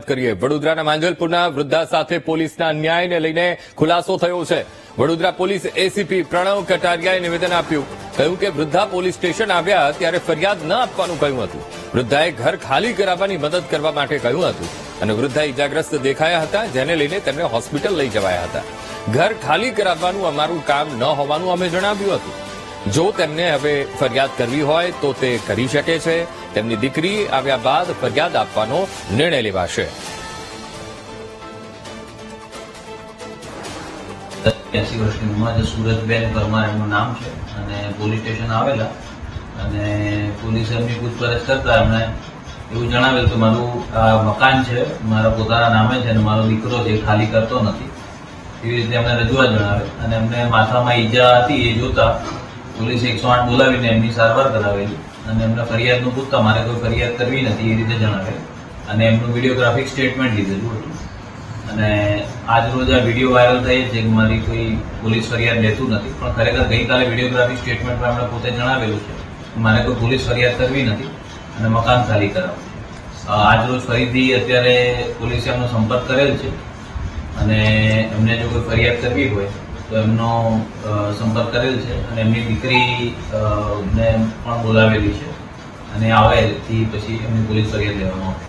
કરીએ। વડોદરાના માંજલપુરના વૃદ્ધા સાથે પોલીસના ન્યાયને લઈને ખુલાસો થયો છે। વડોદરા પોલીસ એસીપી પ્રણવ કટારિયાએ નિવેદન આપ્યું। કહ્યું કે વૃદ્ધા પોલીસ સ્ટેશન આવ્યા ત્યારે ફરિયાદ ન આપવાનું કહ્યું હતું। વૃદ્ધાએ ઘર ખાલી કરાવવાની મદદ કરવા માટે કહ્યું હતું અને વૃદ્ધા ઇજાગ્રસ્ત દેખાયા હતા, જેને લઈને તેમને હોસ્પિટલ લઈ જવાયા હતા। ઘર ખાલી કરાવવાનું અમારું કામ ન હોવાનું અમે જણાવ્યું હતું। જો તેમને હવે ફરિયાદ કરવી હોય તો તે કરી શકે છે। તેમની દીકરી આવ્યા બાદ ફરિયાદ આપવાનો નિર્ણય લેવાશે। 80 વર્ષની ઉંમર છે, સુરજબેન પરમાર એમનું નામ છે અને પોલીસ સ્ટેશન આવેલા અને પોલીસે એમની પૂછપરછ કરતા એમણે એવું જણાવેલ કે મારું આ મકાન છે મારા પોતાના નામે છે અને મારો દીકરો છે ખાલી કરતો નથી, એવી રીતે એમણે રજૂઆત જણાવેલ અને એમને માથામાં ઈજા હતી એ જોતા પોલીસે 108 બોલાવીને એમની સારવાર કરાવેલી અને એમને ફરિયાદનું પૂછતા મારે કોઈ ફરિયાદ કરવી નથી એ રીતે જણાવેલ અને એમનું વિડીયોગ્રાફિક સ્ટેટમેન્ટ લીધેલું હતું અને આજ રોજ આ વિડીયો વાયરલ થઈ છે કે મારી કોઈ પોલીસ ફરિયાદ લેતું નથી, પણ ખરેખર ગઈકાલે વિડીયોગ્રાફિક સ્ટેટમેન્ટમાં એમણે પોતે જણાવેલું છે કે મારે કોઈ પોલીસ ફરિયાદ કરવી નથી અને મકાન ખાલી કરાવવું છે। આજ રોજ ફરીથી અત્યારે પોલીસે એમનો સંપર્ક કરેલ છે અને એમને જો કોઈ ફરિયાદ કરવી હોય તો એમનો સંપર્ક કરેલ છે અને એમની દીકરી ને પણ બોલાવેલી છે અને આવે પછી એમની પોલીસ ફરિયાદ લેવામાં આવશે।